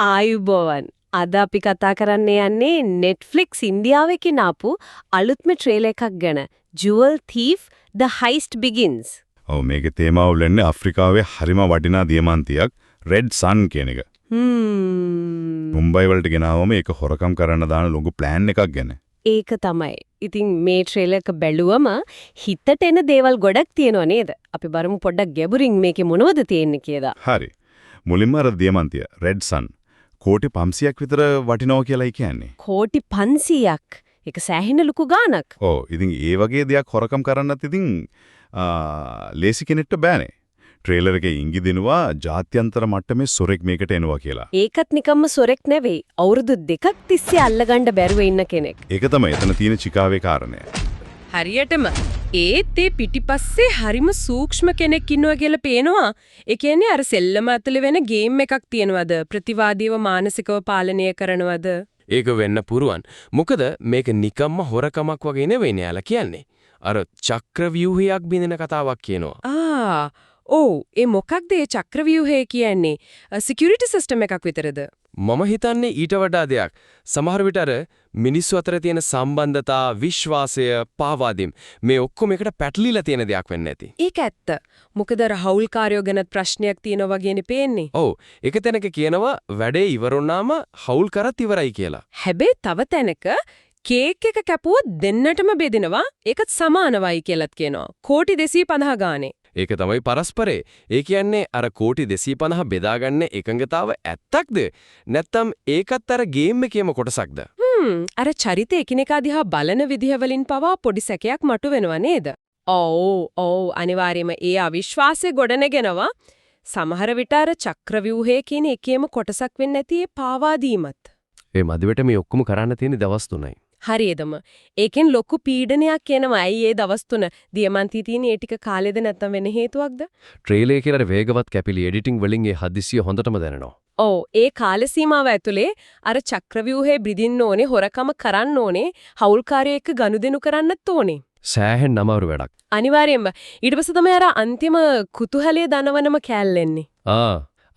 ආයුබෝවන්. අද අපි කතා කරන්න යන්නේ Netflix ඉන්දියාවේ කිනාපු අලුත්ම ට්‍රේලර් එකක් ගැන. Jewel Thief The Heist Begins. ඔව් මේකේ තේමාව උල්ලන්නේ ආෆ්‍රිකාවේ හරිම වටිනා දියමන්තියක් Red Sun කියන එක. මුම්බයි වලට ගෙනාවම ඒක හොරකම් කරන්න දාන ලොකු ප්ලෑන් එකක් ගැන. ඒක තමයි. ඉතින් මේ ට්‍රේලර් එක බැලුවම හිතට එන දේවල් ගොඩක් තියෙනව නේද? අපි බලමු පොඩ්ඩක් ගැඹුරින් මේකේ මොනවද තියෙන්නේ කියලා. හරි. මුලින්ම අර දියමන්තිය Red Sun කෝටි 500ක් විතර වටිනවා කියලායි කියන්නේ. කෝටි 500ක්. ඒක සෑහෙන ලොකු ගාණක්. ඔව්. ඉතින් ඒ වගේ දෙයක් හොරකම් කරන්නත් ඉතින් ලේසි කෙනෙක්ට බෑනේ. ට්‍රේලර් එකේ ඉඟි දිනුවා ජාත්‍යන්තර මට්ටමේ සොරෙක් මේකට එනවා කියලා. ඒකත් නිකම්ම සොරෙක් නෙවෙයි. අවුරුදු 2ක් තිස්සේ අල්ලගන්න බැරුව ඉන්න කෙනෙක්. ඒක තමයි එතන තියෙන චිකාවේ කාරණය. හරියටම ඒත් ඒ පිටිපස්සේ හරිම සූක්ෂම කෙනෙක් ඉන්නවා කියලා පේනවා. ඒ කියන්නේ අර සෙල්ලම ඇතුලේ වෙන ගේම් එකක් තියෙනවද? ප්‍රතිවාදීව මානසිකව පාලනය කරනවද? ඒක වෙන්න පුරුවන්. මොකද මේක නිකම්ම හොරකමක් වගේ නෙවෙයි නෑලා කියන්නේ. අර චක්‍රව්‍යුහයක් බින්දන කතාවක් කියනවා. ඔව් ඒ මොකක්ද ඒ චක්‍රව්‍යුහය කියන්නේ? සිකියුරිටි සිස්ටම් එකක් විතරද? මම හිතන්නේ ඊට වඩා දෙයක්. සමහර විට අර මිනිස්සු අතර තියෙන සම්බන්ධතා, විශ්වාසය, පාවාදීම් මේ ඔක්කොම එකට පැටලිලා තියෙන දෙයක් වෙන්න ඇති. ඒක ඇත්ත. මොකද අර හවුල්කාරයෝ ගැනත් ප්‍රශ්නයක් තියෙනවා වගේනේ පේන්නේ. ඔව්. එක තැනක කියනවා වැඩේ ඉවර වුණාම හවුල් කරත් ඉවරයි කියලා. හැබැයි තව තැනක කේක් එක කැපුවොත් දෙන්නටම බෙදෙනවා. ඒකත් සමානවයි කියලාත් කියනවා. කෝටි 250 ගානේ. ඒක තමයි පරස්පරේ. ඒ කියන්නේ අර කෝටි 250 බෙදාගන්න එකඟතාව ඇත්තක්ද? නැත්නම් ඒකත් අර ගේම් එකේම කොටසක්ද? අර චරිත එකිනෙකා දිහා බලන විදිහ වලින් පවා පොඩි සැකයක් මතුවෙනවා නේද? ඔව් අනිවාර්යයෙන්ම ඒ අවිශ්වාසය ගොඩනගෙනවා. සමහර විට අර චක්‍රව්‍යුහය කියන එකේම කොටසක් වෙන්න ඇති ඒ පාවාදීමත්. ඒ මදිවට මේ ඔක්කොම කරන්න තියෙන දවස් 3යි. හරියදම. ඒකෙන් ලොකු පීඩනයක් එනවා. ඇයි ඒ දවස් 3 දියමන්ති තියෙන ඒ ටික කාලෙද නැත්තම් වෙන හේතුවක්ද? ට්‍රේලර් එකේ අර වේගවත් කැපිලි එඩිටිං වලින් ඒ හදිසිය හොඳටම දැනෙනවා. ඔව් ඒ කාල සීමාව ඇතුලේ අර චක්‍රව්‍යුහේ බ්‍රිදින්න ඕනේ, හොරකම කරන්න ඕනේ, හවුල්කාරයෙක් එක්ක ගනුදෙනු කරන්නත් ඕනේ. සෑහෙන් අමාරු වැඩක්. අනිවාර්යයෙන්ම. ඊට පස්සේ තමයි අර අන්තිම කුතුහලයේ දනවනම කැල්ලෙන්නේ.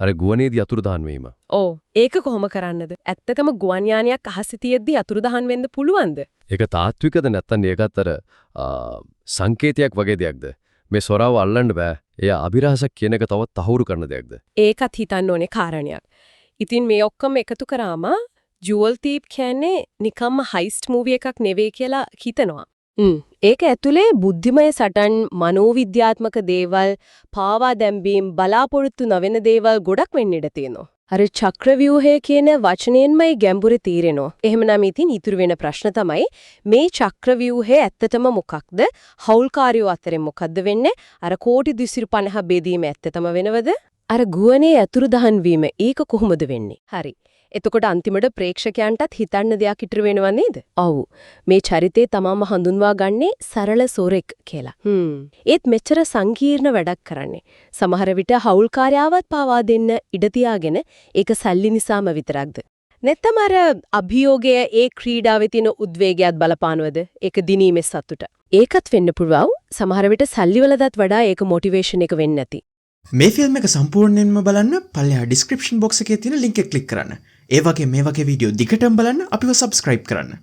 අර ගුවනේදී අතුරුදහන් වීම. ඔව් ඒක කොහොම කරන්නද? ඇත්තටම ගුවන් යානයක් අහසේ තියෙද්දි අතුරුදහන් වෙන්න පුළුවන්ද? ඒක තාත්විකද නැත්නම් ඒකත් අර සංකේතයක් වගේ දෙයක්ද? මේ සොරාව අල්ලන්න බෑ. එය අභිරහසක් කියන එක තවත් තහවුරු කරන දෙයක්ද? ඒකත් හිතන්න ඕනේ කාරණයක්. ඉතින් මේ ඔක්කොම එකතු කරාම ජුවල් තීප් කියන්නේ නිකම්ම හයිස්ට් මූවි එකක් නෙවෙයි කියලා හිතනවා. ඒක ඇතුලේ බුද්ධිමය සටන්, මනෝවිද්‍යාත්මක දේවල්, පාවා දැම්බීම්, බලාපොරොත්තු නොවන දේවල් ගොඩක් වෙන්න ඉඩ තියෙනවා. අර චක්‍රව්‍යුහය කියන වචනයෙන්මයි ගැඹුරු තීරෙනවා. එහෙමනම් ඉතින් ඉතුරු වෙන ප්‍රශ්න තමයි මේ චක්‍රව්‍යුහය ඇත්තටම මොකක්ද? හවුල්කාරයෝ අතරේ මොකද්ද වෙන්නේ? අර කෝටි 250 බෙදීම ඇත්තටම වෙනවද? අර ගුවනේ අතුරුදහන් වීම ඒක කොහොමද වෙන්නේ? හරි. එතකොට අන්තිමට ප්‍රේක්ෂකයන්ටත් හිතන්න දෙයක් ඉතුරු වෙනව නේද? ඔව්. මේ චරිතේ තමම හඳුන්වා ගන්නේ සරල සොරෙක් කියලා. ඒත් මෙච්චර සංකීර්ණ වැඩක් කරන්නේ. සමහර විට හවුල්කාරයාවත් පාවා දෙන්න ඉඩ තියාගෙන ඒක සල්ලි නිසාම විතරක්ද? නැත්නම් අර අභියෝගය ඒ ක්‍රීඩාවේ තියෙන උද්වේගයත් බලපානවද? ඒක දිනීමේ සතුට. ඒකත් වෙන්න පුළුවන්. සමහර විට සල්ලි වලටත් වඩා ඒක මොටිවේෂන් එක වෙන්නේ නැති. මේ ෆිල්ම් එක සම්පූර්ණයෙන්ම බලන්න පල්ලෙහා ඩිස්ක්‍රිප්ෂන් බොක්ස් එකේ තියෙන ලින්ක් එක ක්ලික් කරන්න. ඒ වගේ මේ වගේ වීඩියෝ දිගටම බලන්න අපිව සබ්ස්ක්‍රයිබ් කරන්න.